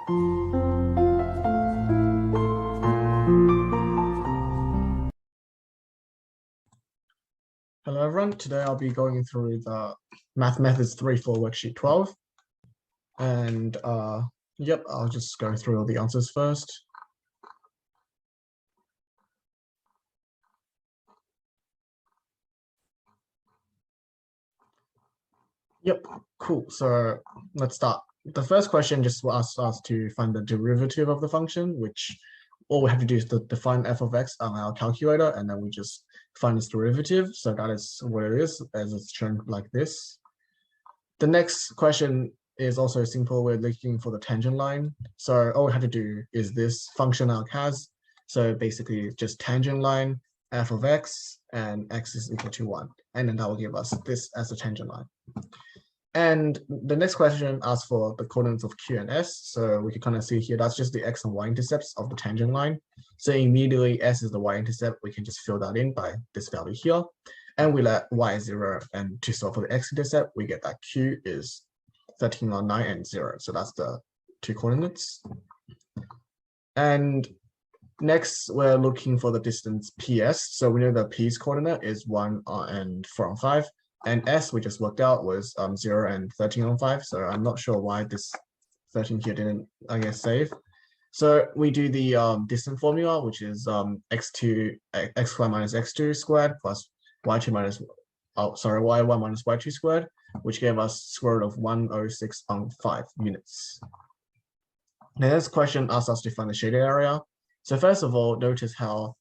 Hello everyone, today I'll be going through the Math Methods 3 for worksheet 12. And yep, I'll just go through all the answers first. Yep, cool. So let's start. The first question just asks us to find the derivative of the function, which all we have to do is to define f of x on our calculator, and then we just find its derivative. So that is what it is, as it's shown like this. The next question is also simple. We're looking for the tangent line. So all we have to do is this function arc has. So basically just tangent line f of x, and x is equal to 1. And then that will give us this as a tangent line. And the next question asks for the coordinates of Q and S. So we can kind of see here, that's just the X and Y intercepts of the tangent line. So immediately S is the Y intercept. We can just fill that in by this value here. And we let Y is 0. And to solve for the X intercept, we get that Q is 13 on 9 and 0. So that's the two coordinates. And next, we're looking for the distance PS. So we know the P's coordinate is 1 and 4 on 5. And S, we just worked out, was 0 and 13 on 5. So I'm not sure why this 13 here didn't, I guess, save. So we do the distance formula, which is x2, x squared minus x2 squared plus y2 minus, y1 minus y2 squared, which gave us square root of 106 on 5 units. The next question asks us to find the shaded area. So first of all, notice how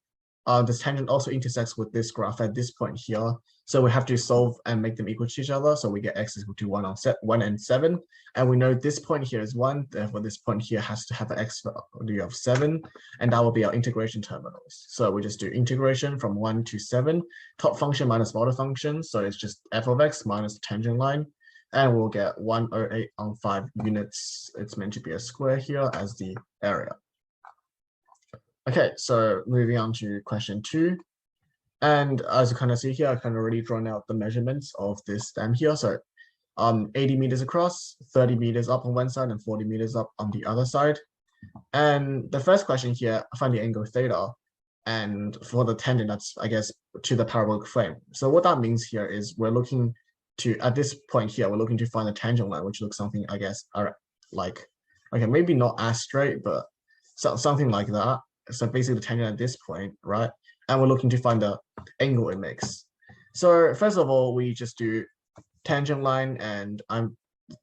this tangent also intersects with this graph at this point here. So we have to solve and make them equal to each other. So we get x is equal to 1 and 7. And we know this point here is 1. Therefore, this point here has to have an x value of 7. And that will be our integration terminals. So we just do integration from 1 to 7. Top function minus bottom function. So it's just f of x minus the tangent line. And we'll get 108 on 5 units. It's meant to be a square here as the area. Okay, so moving on to question 2. And as you kind of see here, I kind of already drawn out the measurements of this dam here. So 80 meters across, 30 meters up on one side, and 40 meters up on the other side. And the first question here, find the angle theta. And for the tangent, that's, I guess, to the parabolic frame. So what that means here is we're looking to, at this point here, we're looking to find the tangent line, which looks something, I guess, like, okay, maybe not as straight, but something like that. So basically the tangent at this point, right? And we're looking to find the angle it makes. So first of all, we just do tangent line, and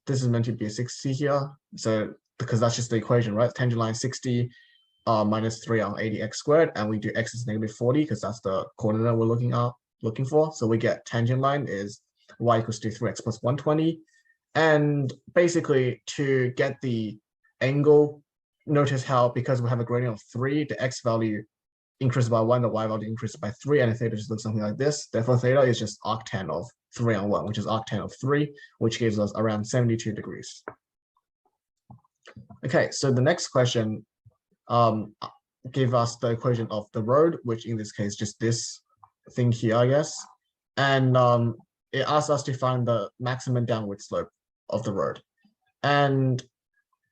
this is meant to be a 60 here. So because that's just the equation, right? Tangent line 60 minus 3 on 80x squared, and we do x is negative 40 because that's the coordinate we're looking for. So we get tangent line is y equals to 3x plus 120. And basically to get the angle, notice how because we have a gradient of 3, the x value increased by 1, the y value increased by 3, and the theta just looks something like this. Therefore, theta is just arctan of 3 on 1, which is arctan of 3, which gives us around 72 degrees. Okay, so the next question gave us the equation of the road, which in this case, just this thing here, I guess. And it asks us to find the maximum downward slope of the road. And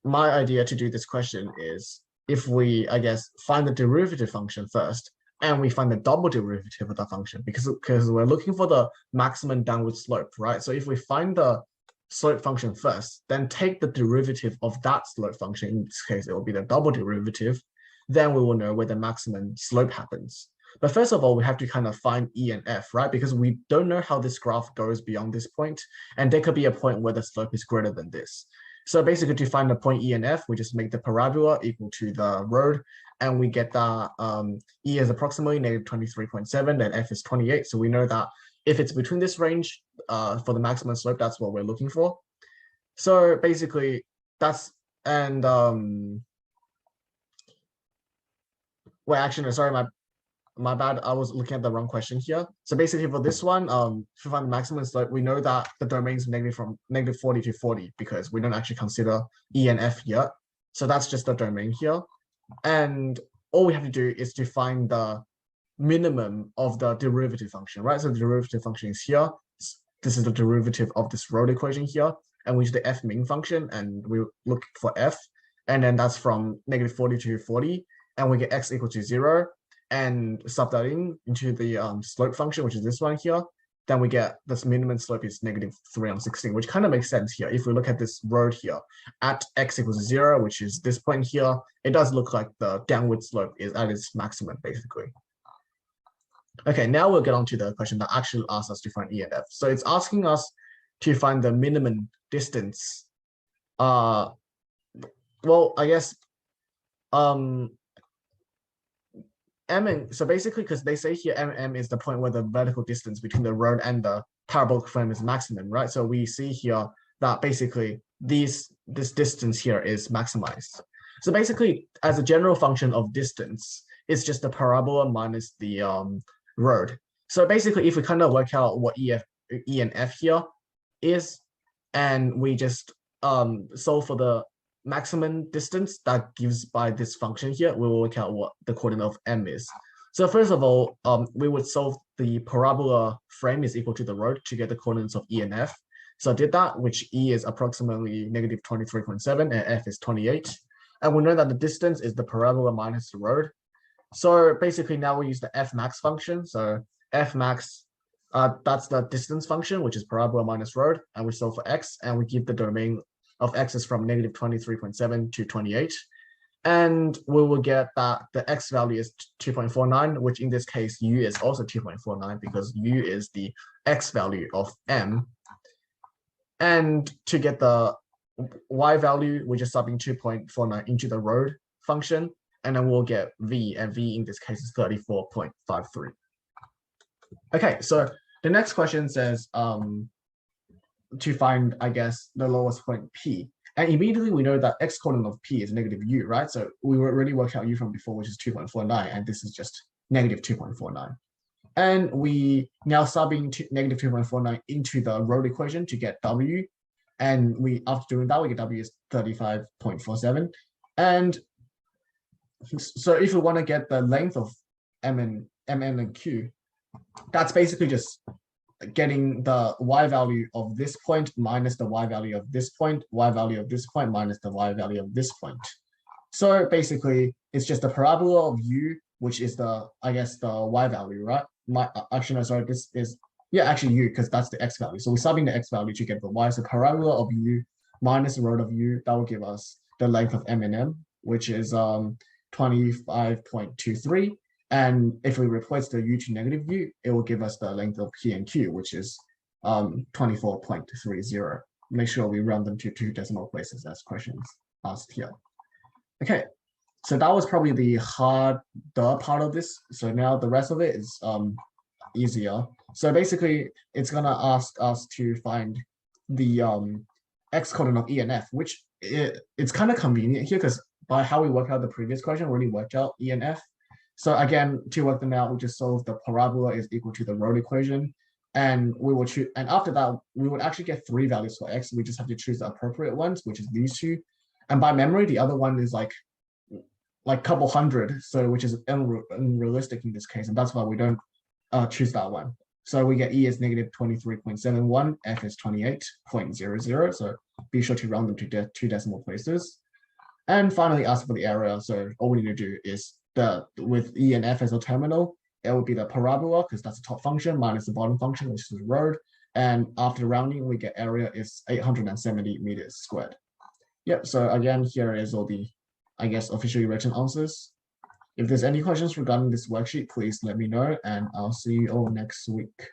my idea to do this question is if we, I guess, find the derivative function first, and we find the double derivative of that function, because we're looking for the maximum downward slope, right? So if we find the slope function first, then take the derivative of that slope function, in this case, it will be the double derivative, then we will know where the maximum slope happens. But first of all, we have to kind of find E and F, right? Because we don't know how this graph goes beyond this point, and there could be a point where the slope is greater than this. So basically to find the point E and F, we just make the parabola equal to the road, and we get that E is approximately negative 23.7, then F is 28. So we know that if it's between this range for the maximum slope, that's what we're looking for. So basically that's, and wait, actually, sorry, my bad, I was looking at the wrong question here. So basically for this one, to find the maximum slope, we know that the domain is negative from negative 40 to 40 because we don't actually consider E and F yet. So that's just the domain here. And all we have to do is to find the minimum of the derivative function, right? So the derivative function is here. This is the derivative of this road equation here. And we use the F min function, and we look for F. and then that's from negative 40 to 40, and we get x equal to 0, and sub that into the slope function, which is this one here, then we get this minimum slope is negative 3 on 16, which kind of makes sense here. If we look at this road here at x equals 0, which is this point here, it does look like the downward slope is at its maximum, basically. Okay, now we'll get on to the question that actually asks us to find E and F. So it's asking us to find the minimum distance. Well, I guess so basically, because they say here MM is the point where the vertical distance between the road and the parabolic frame is maximum, right? So we see here that basically this distance here is maximized. So basically, as a general function of distance, it's just the parabola minus the road. So basically, if we kind of work out what E and F here is, and we just solve for the maximum distance that gives by this function here, we will work out what the coordinate of M is. So first of all, we would solve the parabola frame is equal to the road to get the coordinates of E and F. So I did that, which E is approximately negative 23.7 and F is 28. And we know that the distance is the parabola minus the road. So basically now we use the F max function. So F max, that's the distance function, which is parabola minus road. And we solve for X, and we give the domain of X is from negative 23.7 to 28. And we will get that the X value is 2.49, which in this case, U is also 2.49 because U is the X value of M. And to get the Y value, we're just subbing 2.49 into the road function, and then we'll get V, and V in this case is 34.53. Okay, so the next question says to find, I guess, the lowest point P. And immediately we know that x coordinate of P is negative U, right? So we already worked out U from before, which is 2.49, and this is just negative 2.49. And we now subbing to negative 2.49 into the road equation to get W. And we, after doing that, we get W is 35.47. And so if we want to get the length of M and Q, that's basically just getting the Y value of this point minus the Y value of this point, Y value of this point minus the Y value of this point. So basically, it's just the parabola of U, which is the, I guess, the Y value, right? Actually, no, sorry, this is, yeah, actually U, because that's the X value. So we're subbing the X value to get the Y. So parabola of U minus the root of U, that will give us the length of M and M, which is 25.23. And if we replace the U to negative U, it will give us the length of P and Q, which is 24.30. Make sure we round them to 2 decimal places as questions asked here. Okay, so that was probably the harder part of this. So now the rest of it is easier. So basically, it's gonna ask us to find the x coordinate of E and F, which it's kind of convenient here because by how we worked out the previous question, we already worked out E and F. So again, to work them out, we just solve the parabola is equal to the road equation, and we will choose. And after that, we would actually get 3 values for x. We just have to choose the appropriate ones, which is these 2. And by memory, the other one is like couple hundred, so which is unrealistic in this case, and that's why we don't choose that one. So we get E is negative 23.71, F is 28.00. So be sure to round them to 2 decimal places. And finally, ask for the area. So all we need to do is with E and F as a terminal, it would be the parabola because that's the top function minus the bottom function, which is the road. And after rounding, we get area is 870 meters squared. Yep. So again, here is all the, I guess, officially written answers. If there's any questions regarding this worksheet, please let me know, and I'll see you all next week.